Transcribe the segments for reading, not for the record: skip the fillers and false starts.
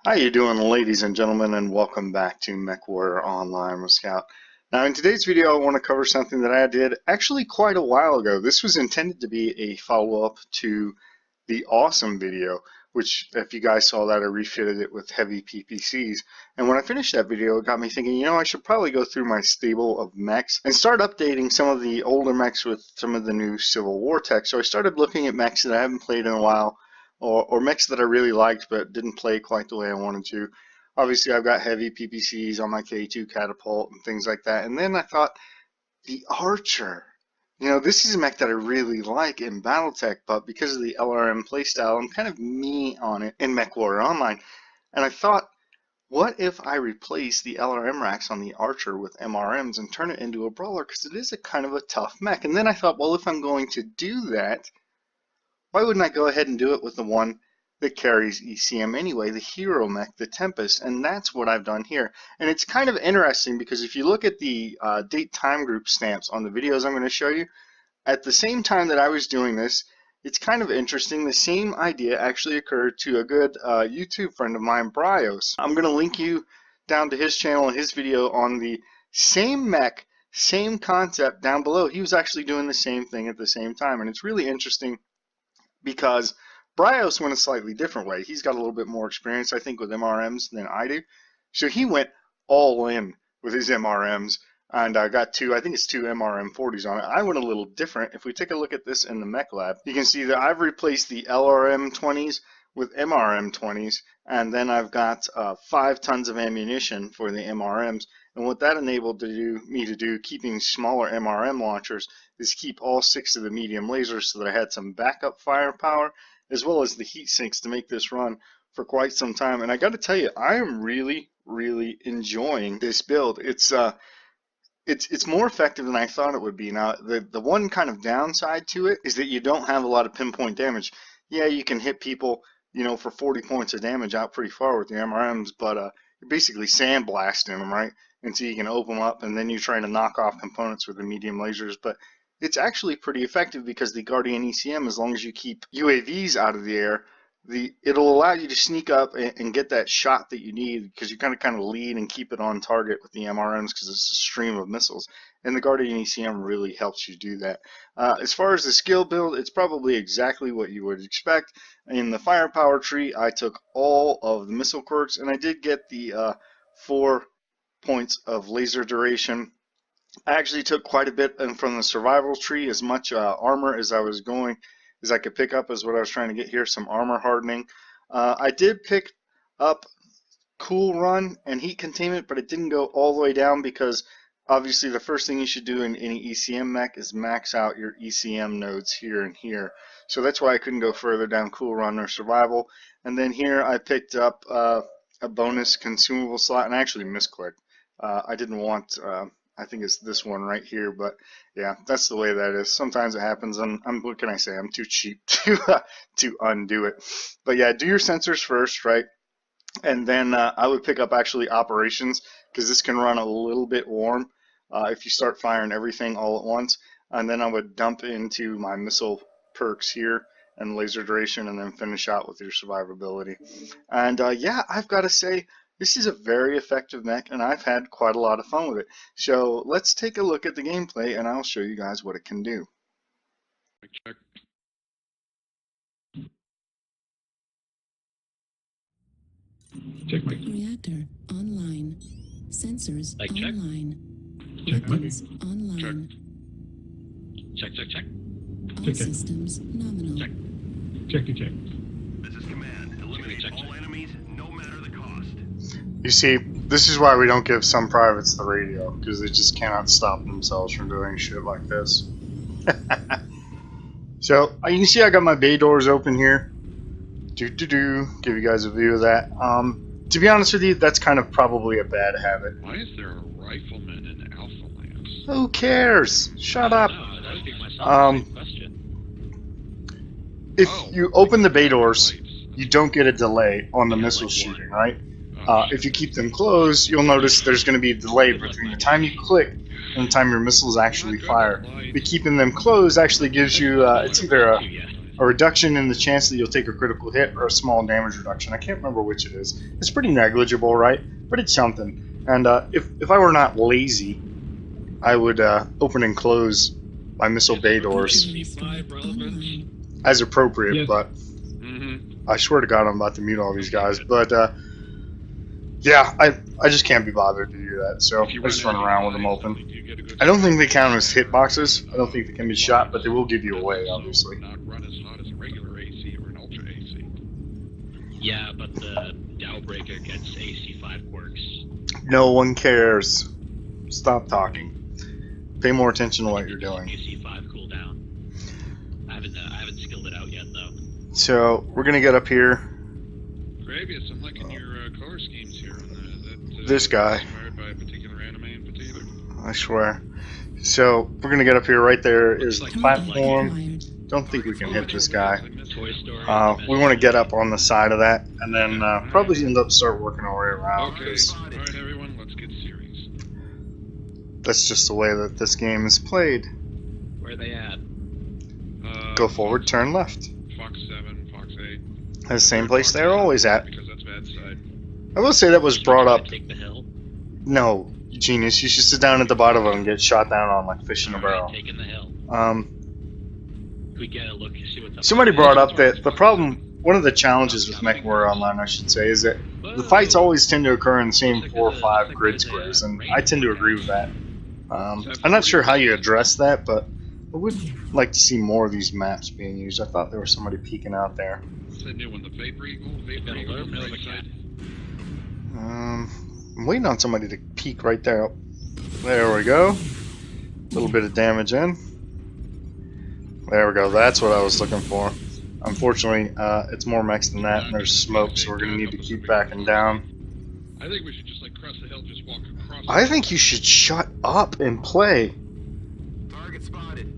How you doing, ladies and gentlemen, and welcome back to MechWarrior Online with Scout. Now, in today's video, I want to cover something that I did actually quite a while ago. This was intended to be a follow-up to the awesome video, which, if you guys saw that, I refitted it with heavy PPCs. And when I finished that video, it got me thinking, I should probably go through my stable of mechs and start updating some of the older mechs with some of the new Civil War tech. So I started looking at mechs that I haven't played in a while, or mechs that I really liked but didn't play quite the way I wanted to. Obviously, I've got heavy PPCs on my K2 catapult and things like that. And then I thought, the Archer. This is a mech that I really like in Battletech, but because of the LRM playstyle, I'm kind of me on it in MechWarrior Online. And I thought, what if I replace the LRM racks on the Archer with MRMs and turn it into a brawler? Because it is a kind of a tough mech. And then I thought, well, if I'm going to do that, why wouldn't I go ahead and do it with the one that carries ECM anyway, the hero mech, the Tempest? And that's what I've done here. And it's kind of interesting because if you look at the date time group stamps on the videos I'm going to show you, at the same time that I was doing this, it's kind of interesting. The same idea actually occurred to a good YouTube friend of mine, Bryos. I'm going to link you down to his channel and his video on the same mech, same concept down below. He was actually doing the same thing at the same time. And it's really interesting because Bryos went a slightly different way. He's got a little bit more experience, I think, with MRMs than I do. So he went all in with his MRMs, and I got I think it's two MRM 40s on it. I went a little different. If we take a look at this in the Mech Lab, you can see that I've replaced the LRM 20s with MRM 20s, and then I've got 5 tons of ammunition for the MRMs. And what that enabled me to do, keeping smaller MRM launchers, is keep all 6 of the medium lasers so that I had some backup firepower, as well as the heat sinks to make this run for quite some time. And I got to tell you, I am really, really enjoying this build. It's more effective than I thought it would be. Now, the one kind of downside to it is that you don't have a lot of pinpoint damage. Yeah, you can hit people, for 40 points of damage out pretty far with the MRMs, but you're basically sandblasting them, right? Until you can open them up, and then you're trying to knock off components with the medium lasers. But it's actually pretty effective because the Guardian ECM, as long as you keep UAVs out of the air, it'll allow you to sneak up and get that shot that you need, because you kind of lead and keep it on target with the MRMs because it's a stream of missiles. And the Guardian ECM really helps you do that. As far as the skill build, it's probably exactly what you would expect. In the firepower tree, I took all of the missile quirks, and I did get the 4 points of laser duration. I actually took quite a bit from the survival tree. As much armor as I could pick up is what I was trying to get here, some armor hardening. I did pick up Cool Run and Heat Containment, but it didn't go all the way down because obviously the first thing you should do in any ECM mech is max out your ECM nodes here and here. So that's why I couldn't go further down Cool Run or Survival. And then here I picked up a bonus consumable slot, and I actually misclicked. I didn't want, I think it's this one right here, but yeah, that's the way that is. Sometimes it happens, and what can I say? I'm too cheap to undo it. But yeah, do your sensors first, right? And then I would pick up actually operations, because this can run a little bit warm if you start firing everything all at once. And then I would dump into my missile perks here and laser duration, and then finish out with your survivability. And yeah, I've got to say, this is a very effective mech, and I've had quite a lot of fun with it. So let's take a look at the gameplay, and I'll show you guys what it can do. Check. Check mic. Reactor online. Sensors Check, check. online. Check mic. Weapons online. Check. All Check. systems nominal. Check. Check. This is command. Eliminate Check. all enemies, no matter the cost. You see, this is why we don't give some privates the radio, because they just cannot stop themselves from doing shit like this. So, you can see I got my bay doors open here. Give you guys a view of that. To be honest with you, that's kind of probably a bad habit. Why is there a rifleman in Alpha Lance? Who cares? Shut up. No, that would be my same question. If Oh, you open the bay doors, lights. you don't get a delay on the Yeah, missile like shooting, what? right? Oh, If you keep them closed, you'll notice there's going to be a delay between the time you click and the time your missiles actually fire. But keeping them closed actually gives you, it's either a a reduction in the chance that you'll take a critical hit or a small damage reduction. I can't remember which it is. It's pretty negligible, right? But it's something. And if I were not lazy, I would open and close my missile bay doors as appropriate, Yes. but I swear to God I'm about to mute all these guys. But yeah, I just can't be bothered to do that, so I just run around with them open. I don't think they count as hitboxes. I don't think they can be shot, but they will give you away, obviously. Not run as hot as a regular AC or an ultra AC. Yeah, but the Dowbreaker gets AC5 quirks. No one cares. Stop talking. Pay more attention to what you're doing. AC5 cooldown. I haven't skilled it out yet though. So we're gonna get up here. Gravius, I'm liking your color schemes here. This guy. Inspired by a particular anime in particular. I swear. So we're gonna get up here. Right there is the Looks like platform. Acquired. Don't think we can hit this guy. Toy Story. We want to get up on the side of that, and then probably end up start working our way around. Okay, 'Cause alright everyone, let's get serious. that's just the way that this game is played. Where are they at? Go forward, turn left. Fox 7, Fox 8. That's the same place they're always at. Because that's bad side. I will say that was brought up. Take the hill. No, genius. You should sit down at the bottom of it and get shot down on like fish in a barrel. Taking the hill. Um, We get a look, see what's up. somebody brought up that the problem, one of the challenges with MechWarrior Online, I should say, is that the fights always tend to occur in the same 4 or 5 grid squares, and I tend to agree with that. I'm not sure how you address that, but I would like to see more of these maps being used. I thought there was somebody peeking out there. What's that new one? The Vapor Eagle? Vapor Got a Eagle? little bit of a Right cat. side? I'm waiting on somebody to peek right there. There we go. A little bit of damage in. There we go. That's what I was looking for. Unfortunately, it's more mechs than that, and there's smoke, so we're going to need to keep backing down. I think we should just like cross the hill, just walk across. I think you should shut up and play. Target spotted.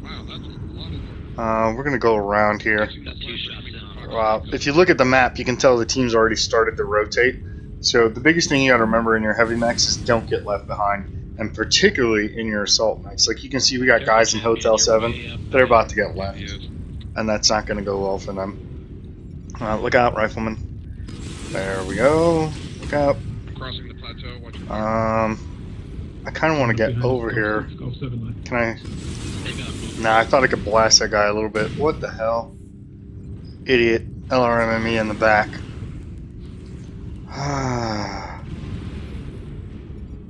Wow, that's a lot of work. We're going to go around here. Got 2 shots in. Wow. If you look at the map, you can tell the team's already started to rotate. So the biggest thing you got to remember in your heavy mechs is don't get left behind, and particularly in your assault mechs. Like you can see, we got guys in Hotel 7. They're about to get left, Yes. and that's not going to go well for them. Look out, rifleman. There we go. Look out. I'm crossing the plateau. Watch your I kind of want to get over here. Can I? Take up. Nah, I thought I could blast that guy a little bit. What the hell? Idiot. LRMME in the back.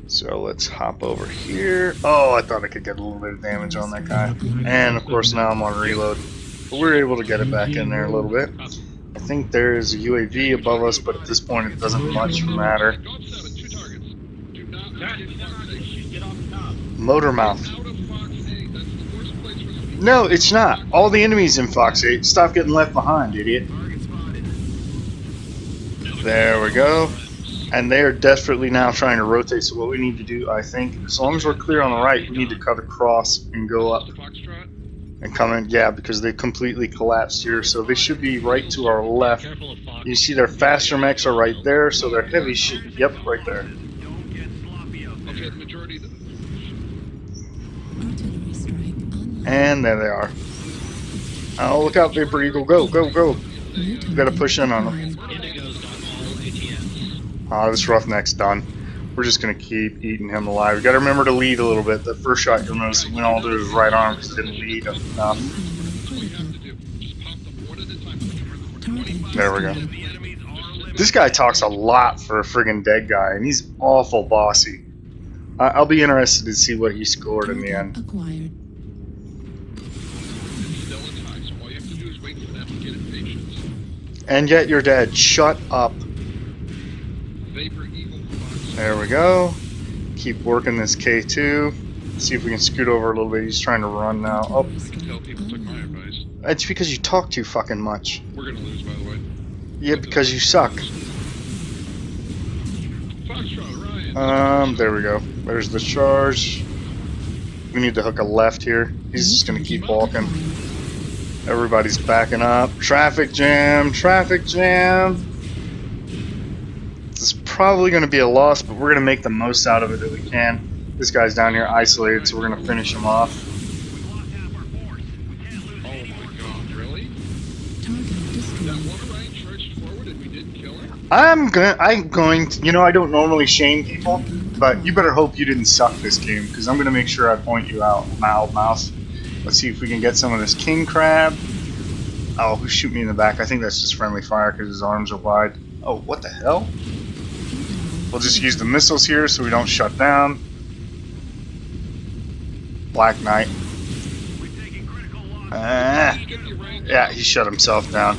So let's hop over here. Oh, I thought I could get a little bit of damage on that guy. And of course now I'm on reload. But we're able to get it back in there a little bit. I think there is a UAV above us, but at this point it doesn't much matter. Dog 7, 2 targets. Do not get Fox 8. Get off the top. Motor mouth. Out of Fox 8. That's the worst place for us to be. No, it's not. All the enemies in Fox 8. Stop getting left behind, idiot. Target spotted. There we go. And they are desperately now trying to rotate, so what we need to do, I think, as long as we're clear on the right, we need to cut across and go up Foxtrot. and come in. Yeah, because they completely collapsed here, so they should be right to our left. Careful of Fox. You see their faster mechs are right there, so their heavy should be, yep, right there. Don't get sloppy out there. Okay, the majority of the... Artillery strike online. And there they are. Oh, look out, Vapor Eagle, go, go, go. New We gotta push in on them. target Indigo's got all ATMs. Oh, this roughneck's done. We're just gonna keep eating him alive. We gotta remember to lead a little bit. The first shot you'll notice it went all to his right arm because it didn't lead enough. All you have to do, just pop them one at a time. Target There we go. destroyed. The enemies are eliminated. This guy talks a lot for a friggin' dead guy, and he's awful bossy. I'll be interested to see what he scored in the end. Acquired. Still it's high, so all you have to do is wait for them to get impatient. And yet you're dead. Shut up. Vapor Eagle Fox. There we go. Keep working this K2. See if we can scoot over a little bit. He's trying to run now. Oh, I can tell people took my advice. it's because you talk too fucking much. We're gonna lose, by the way. Yeah, because you suck. Foxtrot, Ryan. There we go. There's the charge. We need to hook a left here. He's just gonna keep walking. Everybody's backing up. Traffic jam, traffic jam. This is probably gonna be a loss, but we're gonna make the most out of it that we can. This guy's down here isolated, so we're gonna finish him off. We lost half our force. We can't lose Oh any my more. god. going? I'm going to, you know, I don't normally shame people, but you better hope you didn't suck this game, because I'm going to make sure I point you out, mouse. Let's see if we can get some of this king crab. Oh, who's shooting me in the back? I think that's just friendly fire because his arms are wide. Oh, what the hell? We'll just use the missiles here so we don't shut down. Black Knight. Yeah, he shut himself down.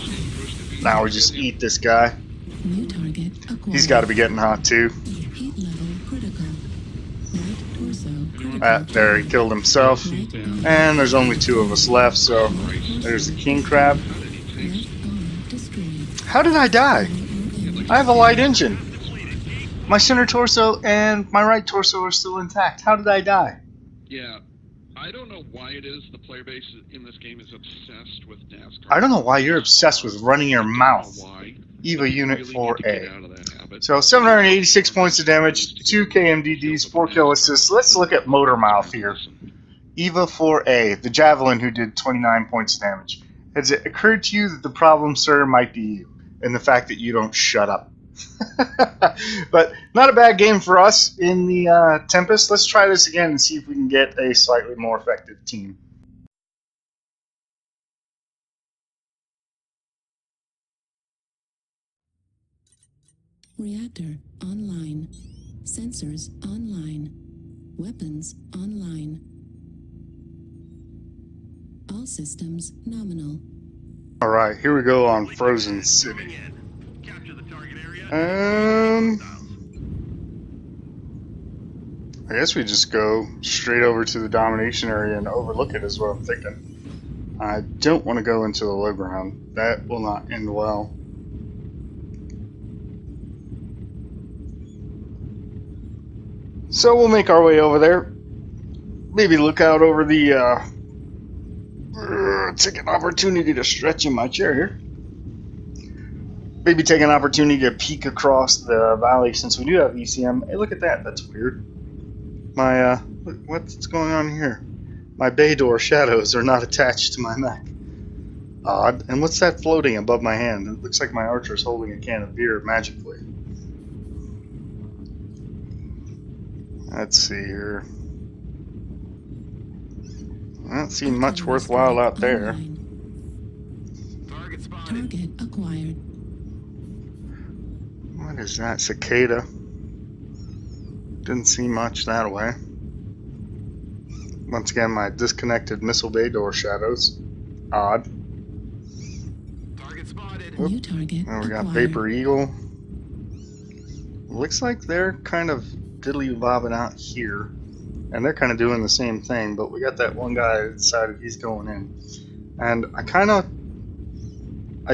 Now we just eat this guy. New target acquired. He's got to be getting hot too. Heat level critical. Right torso critical. There, he killed himself. Right arm. And there's only 2 of us left, so there's the king crab. Right arm destroyed. How did I die? I have a light engine. My center torso and my right torso are still intact. How did I die? Yeah. I don't know why it is the player base in this game is obsessed with NASCAR. I don't know why you're obsessed with running your mouth. Why? EVA Unit Really need to get 4A. out of that habit. So 786 points of damage, 2 KMDDs, 4 kill assists. Let's look at Motor Mouth here. EVA 4A, the Javelin who did 29 points of damage. Has it occurred to you that the problem, sir, might be you, and the fact that you don't shut up? But not a bad game for us in the Tempest. Let's try this again and see if we can get a slightly more effective team. Reactor online. Sensors online. Weapons online. All systems nominal. Alright, here we go on Frozen City. Capture the target area. I guess we just go straight over to the domination area and overlook it is what I'm thinking. I don't want to go into the low ground. That will not end well. So we'll make our way over there. Maybe look out over the take an opportunity to stretch in my chair here. Maybe take an opportunity to peek across the valley since we do have ECM. Hey, look at that. That's weird. My, what's going on here? My bay door shadows are not attached to my mech. Odd. And what's that floating above my hand? It looks like my archer's holding a can of beer magically. Let's see here. I don't see much worthwhile out there. Target spotted. Target acquired. What is that? Cicada. Didn't see much that way. Once again, my disconnected missile bay door shadows. Odd. Target spotted. New target And we got acquired. Vapor Eagle. Looks like they're kind of diddly bobbing out here. And they're kind of doing the same thing, but we got that one guy that decided he's going in. And I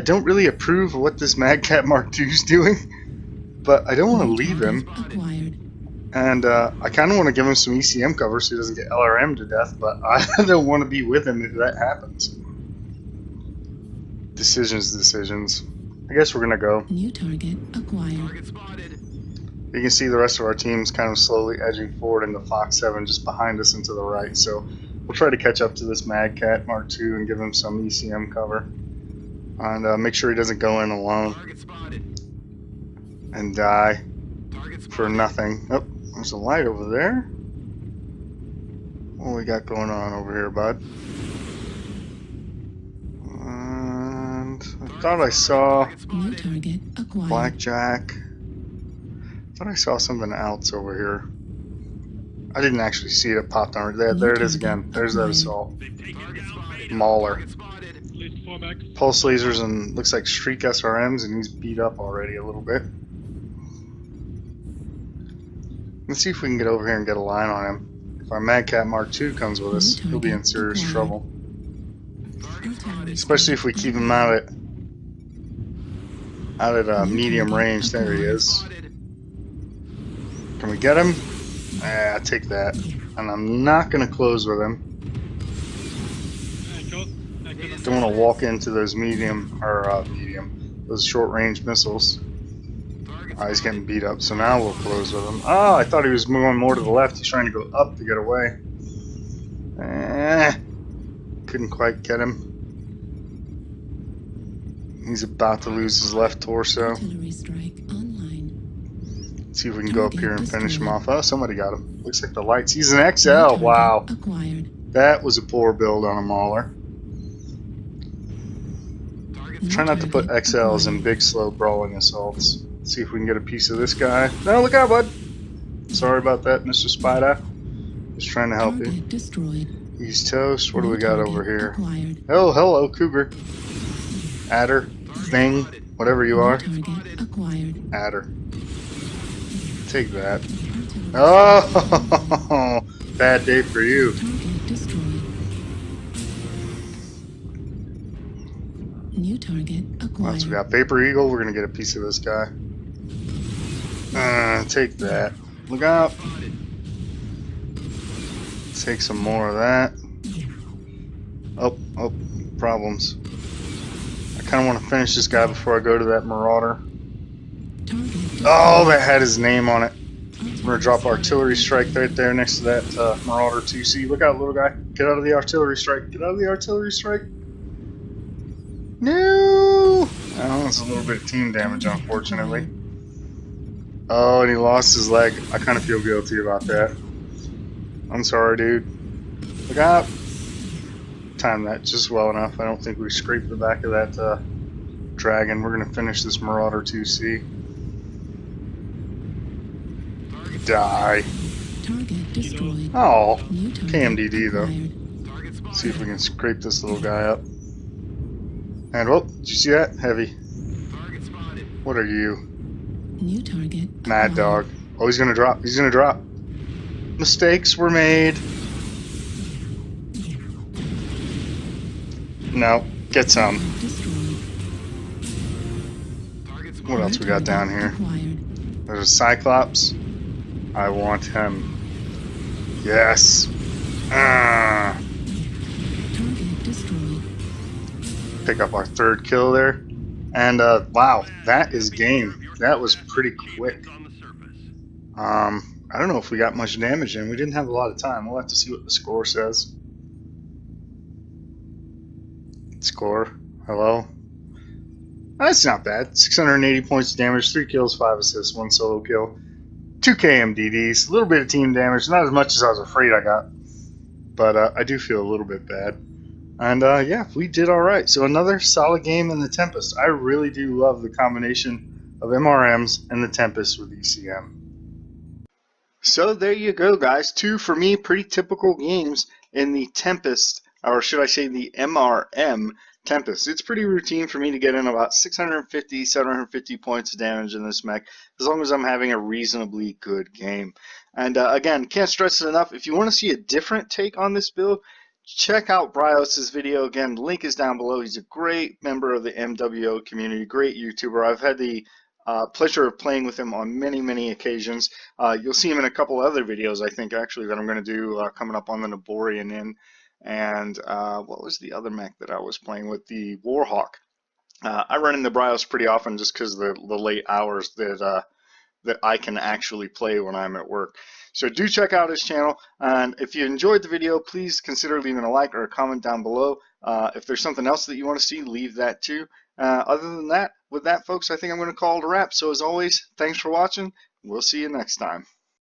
don't really approve of what this Mad Cat Mark II is doing, but I don't want to leave him. Acquired. And I kind of want to give him some ECM cover so he doesn't get LRM to death, but I don't want to be with him if that happens. Decisions. I guess we're going to go. New target acquired. Target spotted. You can see the rest of our team's kind of slowly edging forward into Fox 7 just behind us and to the right. So we'll try to catch up to this Mad Cat Mark II and give him some ECM cover. And make sure he doesn't go in alone Target spotted. and die Target for spotted. nothing. Oh, there's a light over there. What we got going on over here, bud? And I thought I saw New target acquired. Blackjack. I thought I saw something else over here. I didn't actually see it. It popped on there. There it is again. There's that assault. Target spotted. Mauler. Target spotted. Fall back. Pulse lasers and looks like streak SRMs, and he's beat up already a little bit. Let's see if we can get over here and get a line on him. If our Mad Cat Mark II comes with us, he'll be in serious trouble. Especially if we keep him out at medium range. There he is. Can we get him? I take that. And I'm not going to close with him. Don't want to walk into those those short range missiles. He's getting beat up, so now we'll close with him. Oh, I thought he was moving more to the left. He's trying to go up to get away. Couldn't quite get him. He's about to lose his left torso. Artillery strike online. Let's see if we can go up here and finish him off. Oh, somebody got him. Looks like the lights. He's an New XL. target Wow. acquired. That was a poor build on a Mauler. New Try not to put target XLs in acquired. big, slow, brawling assaults. Let's see if we can get a piece of this guy. No, look out, bud. Sorry about that, Mr. Spider. Just trying to help you. Target destroyed. He's toast. What do New we got target over here? Acquired. Oh, hello, Cougar. Adder. Thing. Whatever you New are. target acquired. Adder. Take that. Artillery Oh, bad day for you. target destroyed. New target What acquired. else we got? Vapor Eagle. We're going to get a piece of this guy. Take that. Look out. Take some more of that. Oh, problems. I kind of want to finish this guy before I go to that Marauder. Target destroyed. Oh, that had his name on it. We're going to drop artillery strike right there next to that Marauder 2C. Look out, little guy. Get out of the artillery strike. Get out of the artillery strike. No! Oh, that's a little bit of team damage, unfortunately. Oh, and he lost his leg. I kind of feel guilty about that. I'm sorry, dude. Look out. Timed that just well enough. I don't think we scraped the back of that dragon. We're going to finish this Marauder 2C. Die. Target destroyed. Oh, New target KMDD though. acquired. See if we can scrape this little guy up. And, oh, did you see that? Heavy. What are you? New target Mad acquired. Dog. Oh, he's going to drop. He's going to drop. Mistakes were made. No, get some. Destroyed. What else we got down here? Acquired. There's a Cyclops. I want him. Yes. Target destroyed. Pick up our third kill there. And wow, that is game. That was pretty quick. I don't know if we got much damage in. We didn't have a lot of time. We'll have to see what the score says. Score. Hello. That's not bad. 680 points of damage, 3 kills, 5 assists, 1 solo kill, 2 KMDDs, a little bit of team damage, not as much as I was afraid I got, but I do feel a little bit bad. And yeah, we did alright. So another solid game in the Tempest. I really do love the combination of MRMs and the Tempest with ECM. So there you go, guys. 2, for me, pretty typical games in the Tempest, or should I say the MRM Tempest. It's pretty routine for me to get in about 650, 750 points of damage in this mech, as long as I'm having a reasonably good game. And again, can't stress it enough, if you want to see a different take on this build, check out Bryos' video. Again, link is down below. He's a great member of the MWO community, great YouTuber. I've had the pleasure of playing with him on many occasions. You'll see him in a couple other videos, I think, actually, that I'm going to do coming up on the Naborian Inn. And what was the other mech that I was playing with? The Warhawk. I run into Bryos pretty often just because of the late hours that I can actually play when I'm at work. So do check out his channel, and if you enjoyed the video, please consider leaving a like or a comment down below. If there's something else that you want to see, leave that too. Other than that, with that, folks, I think I'm going to call it a wrap. So as always, thanks for watching. We'll see you next time.